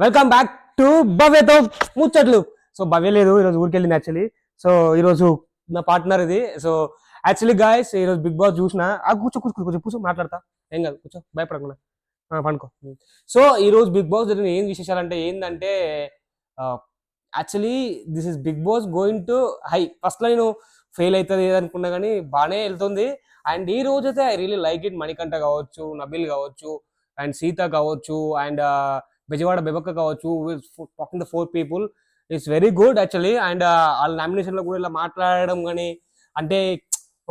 Welcome back to భవ్యతో ముచ్చట్లు. So భవ్య లేదు ఈరోజు ఊరికి వెళ్ళింది యాక్చువల్లీ. సో ఈరోజు నా పార్ట్నర్ ఇది. సో యాక్చువల్లీ గాయస్ ఈరోజు బిగ్ బాస్ చూసిన కూర్చో కూర్చో కూర్చో కూర్చో మాట్లాడతా, ఏం కాదు కూర్చో భయపడకుండా పండుకో. సో ఈరోజు బిగ్ బాస్ జరిగిన ఏం విశేషాలంటే ఏంటంటే actually this is Big Boss going to high. ఫస్ట్లో నేను ఫెయిల్ అవుతుంది అనుకున్నా కానీ బాగానే వెళ్తుంది. అండ్ ఈ రోజు అయితే I really like it. Manikanta కావచ్చు, నబిల్ కావచ్చు, అండ్ సీత కావచ్చు, అండ్ బెజవాడ బెబక్క కావచ్చు, talking the 4 people it's very good actually. And వాళ్ళ నామినేషన్ లో కూడా ఇలా మాట్లాడడం కానీ, అంటే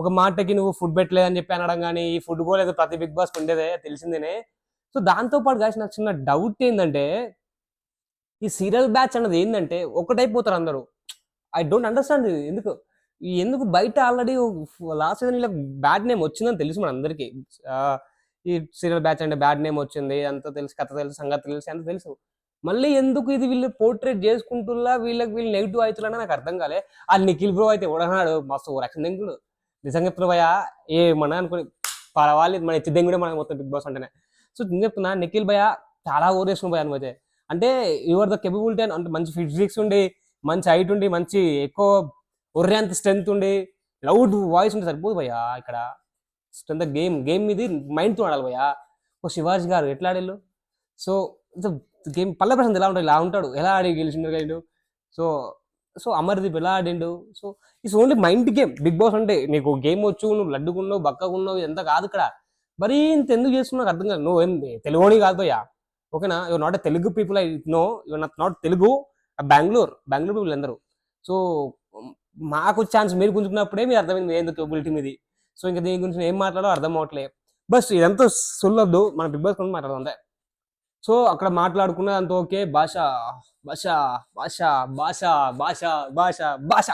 ఒక మాటకి నువ్వు ఫుడ్ పెట్టలేదని చెప్పి అనడం కానీ, ఈ ఫుడ్ కూడా లేదు ప్రతి బిగ్ బాస్ ఉండేదే తెలిసిందేనే. సో దాంతో పాటు గాయస్ నాకు చిన్న డౌట్ ఏంటంటే, ఈ సీరియల్ బ్యాచ్ అన్నది ఏంటంటే ఒకటైపోతారు అందరూ. ఐ డోంట్ అండర్స్టాండ్ ఎందుకు. ఎందుకు బయట ఆల్రెడీ లాస్ట్ సీజన్ ఇలా బ్యాడ్ నేమ్ వచ్చిందని తెలుసు మన అందరికి. ఈ సీరియల్ బ్యాచ్ అంటే బ్యాడ్ నేమ్ వచ్చింది అంత తెలుసు, కథ తెలుసు, సంగతి తెలుసు, అంత తెలుసు. మళ్ళీ ఎందుకు ఇది వీళ్ళు పోర్ట్రేట్ చేసుకుంటున్నా, వీళ్ళు నెగిటివ్ అవుతున్నా నాకు అర్థం కాలే. ఆ నిఖిల్ బ్రో అయితే ఉడనాడు మస్తు రక్షణ దెంగుడు. నిజంగా చెప్తున్నా భయ ఏమన్నా అనుకుని పర్వాలేదు, మన ఎత్తి దెంగుడే మన మొత్తం బిగ్ బాస్ అంటేనే. సో నేను చెప్తున్నా నిఖిల్ భయ చాలా ఓవర్ చేసుకుని భయ అనుమైతే. అంటే యువర్ ద కెపబిలిటీ అంటే మంచి ఫిజిక్స్ ఉండి, మంచి హైట్ ఉండి, మంచి ఎక్కువ ఒర్రే అంత స్ట్రెంత్ ఉండి, లౌడ్ వాయిస్ ఉంటే సరిపోదు భయ. ఇక్కడ స్ట్రెంత్ గేమ్ ఇది మైండ్తో ఆడాలి భయ. ఓ శివాజీ గారు ఎట్లా ఆడేళ్ళు. సో గేమ్ పల్లె ప్రశాంత్ ఎలా ఉంటాడు, ఇలా ఉంటాడు, ఎలా ఆడి గెలిచిండు గైడు. సో సో అమర్దీప్ ఎలా ఆడిండు. So it's only mind game. Bigg Boss అంటే నీకు గేమ్ వచ్చు, నువ్వు లడ్డుకున్నావు, బక్కకున్నావు, ఎంత కాదు ఇక్కడ. మరీ ఇంత ఎందుకు చేస్తున్నావు నాకు అర్థం కాదు. నువ్వు ఏం తెలుగుని కాదు భయ్యా, ఓకేనా? Your not a Telugu people, I know your not Telugu. Bengaluru people అందరూ. సో మాకు ఛాన్స్ మీరు గుంజుకున్నప్పుడే మీరు అర్థమైంది మీరు ఎందుకు కేబిలిటీ మీది. సో ఇంకా దీని గురించి ఏం మాట్లాడో అర్థం అవట్లేదు. బస్ ఇదంతా సుల్లొద్దు, మన బిగ్ బాస్ గురించి మాట్లాడదాం అంతే. సో అక్కడ మాట్లాడుకున్నది అంత ఓకే. భాష భాష భాష భాష భాష భాష భాష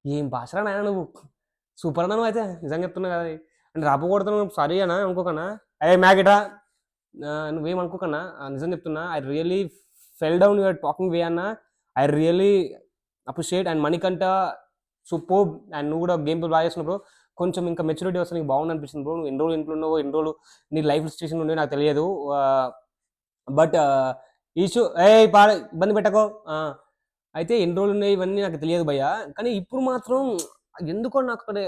ఏం భాషరా నాయన నువ్వు. సూపర్ అన్నా నువ్వు అయితే, నిజంగా చెప్తున్నా కదా. అంటే రాపకూడతాను సారీ అన్నా అనుకోకన్నా. అయ్యే మ్యాగిటా నువ్వేం అనుకోకన్నా, నిజం చెప్తున్నా. I really fell down your talking way అన్న. I really appreciate. And Manikanta super. And నువ్వు కూడా గేమ్ బాగా చేస్తున్నావు. కొంచెం ఇంకా మెచ్యూరిటీ వస్తే నీకు బాగుంది అనిపిస్తుంది బ్రో. నువ్వు ఎన్ని రోజులు ఇంట్లో ఉన్నావు, ఎన్ని రోజులు నీ లైఫ్ సిచ్యువేషన్ ఉండేవి నాకు తెలియదు. బట్ ఈషు ఇబ్బంది పెట్టకో. అయితే ఎన్ని రోజులు ఉన్నాయి ఇవన్నీ నాకు తెలియదు భయ్య. కానీ ఇప్పుడు మాత్రం ఎందుకో నాకు అక్కడ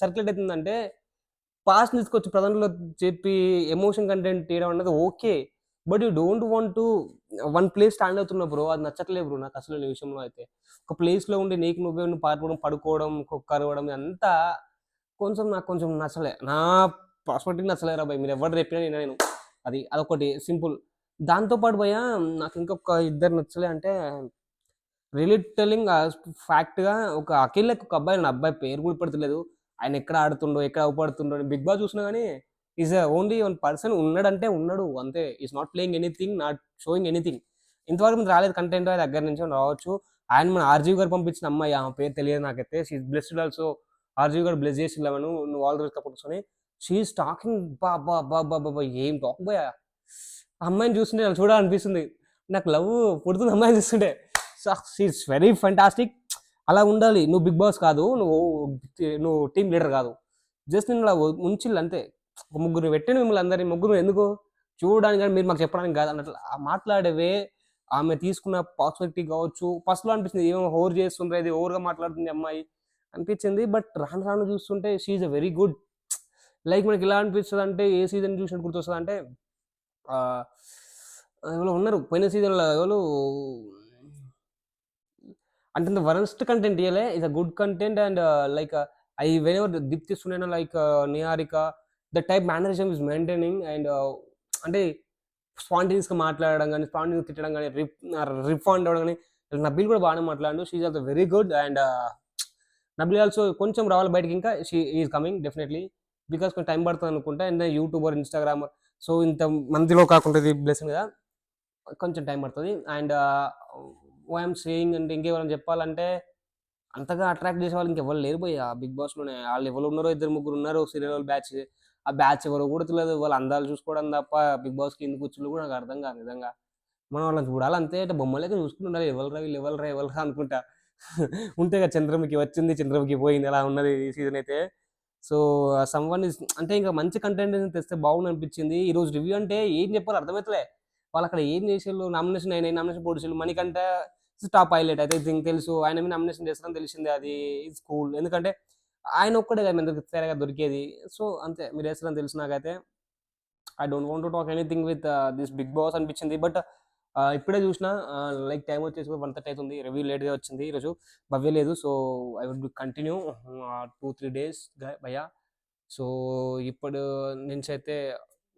సర్క్యులేట్ అవుతుందంటే, పాస్ట్ తీసుకొచ్చి ప్రజెంట్లో చెప్పి ఎమోషన్ కంటెంట్ తీయడం అన్నది okay. But you don't want to one place stand అవుతున్నా బ్రో. అది నచ్చట్లేదు బ్రో నాకు అసలు ఈ విషయంలో అయితే. ఒక ప్లేస్లో ఉండి నీకు నువ్వే పారిపోవడం, పడుకోవడం, కరవడం అంతా నాకు కొంచెం నచ్చలే. నా ప్రాస్పెక్టివ్ నచ్చలేరా భయ్. మీరు ఎవరు చెప్పినా నేను అది అదొకటి సింపుల్. దాంతోపాటు భయ్య నాకు ఇంకొక ఇద్దరు నచ్చలే. అంటే రియలీ టెల్లింగ్ ఫ్యాక్ట్గా ఒక అఖిల్ ఒక అబ్బాయి, నా అబ్బాయి పేరు కూడా పడతలేదు. ఆయన ఎక్కడ ఆడుతుండో, ఎక్కడ అవపడుతుండో. బిగ్ బాస్ చూసినా కానీ ఈజ్ ఓన్లీ వన్ పర్సన్. ఉన్నాడంటే ఉన్నాడు అంతే. Is not playing anything, not showing anything. ఇంతవరకు రాలేదు కంటెంట్ దగ్గర నుంచి రావచ్చు. ఆయన మన ఆర్జీవి గారు పంపించిన అమ్మాయి, ఆమె పేరు తెలియదు నాకైతే. She blessed also. ఆర్జీవి గారు బ్లెస్ చేసి నువ్వు ఆల్ రోజు కూర్చొని షీఈస్ టాకింగ్ బాబా ఏం టాక్ బాయ్. అమ్మాయిని చూస్తుంటే నాకు చూడాలనిపిస్తుంది, నాకు లవ్ పుడుతుంది అమ్మాయిని చూస్తుంటే. She is very fantastic. అలా ఉండాలి. నువ్వు బిగ్ బాస్ కాదు, నువ్వు టీమ్ లీడర్ కాదు. జస్ట్ నేను అలా ఉంచిల్లు అంతే. ఒక ముగ్గురు పెట్టిన మిమ్మల్ని అందరినీ ముగ్గురు ఎందుకు చూడడానికి కానీ మీరు మాకు చెప్పడానికి కాదు అన్నట్లు మాట్లాడేవే. ఆమె తీసుకున్న పాసిబిలిటీ కావచ్చు. ఫస్ట్లో అనిపిస్తుంది ఏమో ఓవర్ చేస్తుండ్రు, ఇది ఓవర్గా మాట్లాడుతుంది అమ్మాయి అనిపించింది. బట్ రాను రాను చూస్తుంటే she is uh very good. Like మనకి ఇలా అనిపిస్తుంది అంటే, ఏ సీజన్ చూసినట్టు గుర్తొస్తుంది అంటే, ఎవరో ఉన్నారు పోయిన సీజన్లో ఎవరు అంటే వరస్ట్ కంటెంట్ ఇవ్వలే. It's a good content. And like I whenever Deepthi Sunaina, like Niharika, the type mannerism is maintaining. And అంటే స్పాంటేనియస్గా మాట్లాడడం కానీ, స్పాంటేనియస్ తిట్టడం కానీ, రిఫండ్ అవ్వడం కానీ. నబీల్ కూడా బాగానే మాట్లాడు. She is also very good. And Nabeel also కొంచెం రావాలి బయటకి. ఇంకా she is coming definitely, because కొంచెం టైం పడుతుంది అనుకుంటా. And YouTuber, Instagrammer. సో ఇంత మందిలో కాకుండా ఇది బ్లెస్సింగ్ కదా, కొంచెం టైం పడుతుంది. అండ్ ఐఎమ్ సేయింగ్ అంటే ఇంకెవరైనా చెప్పాలంటే, అంతగా అట్రాక్ట్ చేసే వాళ్ళు ఇంకెవరు లేరు పోయి ఆ బిగ్ బాస్లోనే. వాళ్ళు ఎవరు ఉన్నారో, ఇద్దరు ముగ్గురు ఉన్నారు సీరియల్ బ్యాచ్. ఆ బ్యాచ్ ఎవరో కూడా తెలియదు. వాళ్ళు అందాలు చూసుకోవడం తప్ప బిగ్ బాస్కి ఎందుకు కూర్చుని కూడా నాకు అర్థం కాదు నిజంగా. మనం వాళ్ళని చూడాలంతే, అంటే బొమ్మలకి చూసుకుంటున్నారు. ఎవరు వీళ్ళు ఎవరు అనుకుంటా. ఉంటే కదా చంద్రముఖి వచ్చింది, చంద్రముఖి పోయింది, అలా ఉన్నది ఈ సీజన్ అయితే. సో సమ్వన్ ఇస్ అంటే ఇంకా మంచి కంటెంట్ తెస్తే బాగుంది అనిపించింది. ఈరోజు రివ్యూ అంటే ఏం చెప్పాలో అర్థమవుతలే. వాళ్ళు అక్కడ ఏం చేసేళ్ళు, నామినేషన్ అయినాయి, నామినేషన్ పొడిచిళ్ళు. మణికంఠ టాప్ హైలైట్ అయితే థింక్ తెలుసు, ఆయన మీద నామినేషన్ చేస్తారని తెలిసిందే, అది ఇట్స్ కూల్. ఎందుకంటే ఆయన ఒక్కడే కదా మన దగ్గర దొరికేది. సో అంతే, మీరు వేస్తారని తెలిసి నాకైతే I don't want to talk anything with this big boss అనిపించింది. బట్ ఇప్పుడే చూసిన, లైక్ టైం వచ్చేసి 1:30 అవుతుంది, రివ్యూ లేట్గా వచ్చింది ఈరోజు, భవ్య లేదు. So I would continue 2-3 days భయ్యా. సో ఇప్పుడు నుంచి అయితే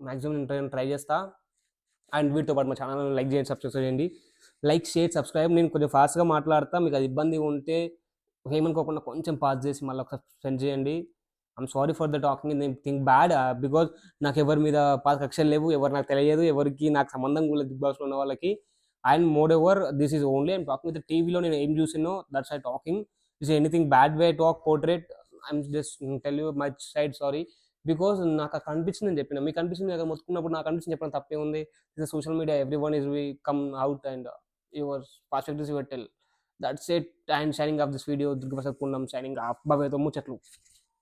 మ్యాక్సిమం నేను ట్రై చేస్తా. అండ్ వీటితో పాటు మా ఛానల్ లైక్ చేయండి, సబ్స్క్రైబ్ చేయండి. Like, share, subscribe. నేను కొంచెం ఫాస్ట్గా మాట్లాడతా, మీకు అది ఇబ్బంది ఉంటే ఏమనుకోకుండా కొంచెం పాజ్ చేసి మళ్ళీ ఒకసారి సెండ్ చేయండి. I'm sorry for the talking in think bad, because నాకు ఎవరి మీద కక్షలు లేవు, ఎవరు నాకు తెలియదు, ఎవరికి నాకు సంబంధం కూడా లేదు బిగ్ బాస్లో ఉన్న వాళ్ళకి. And more ever this is only I'm talking with టీవీలో నేను ఏం చూసినో that's I talking. Is anything bad way talk portrait, I'm just tell you my side sorry. Because నాకు అక్కడ అనిపించింది అని చెప్పిన, మీకు అనిపించింది కదా మొత్తుకున్నప్పుడు, నాకు అనిపించింది చెప్పడం తప్పే ఉంది. This social media, everyone is we come out and your perspectives your tell. That's it. And signing off this video, Durgaprasad Punnam signing off. బాబాయ్తో ముచ్చట్లు.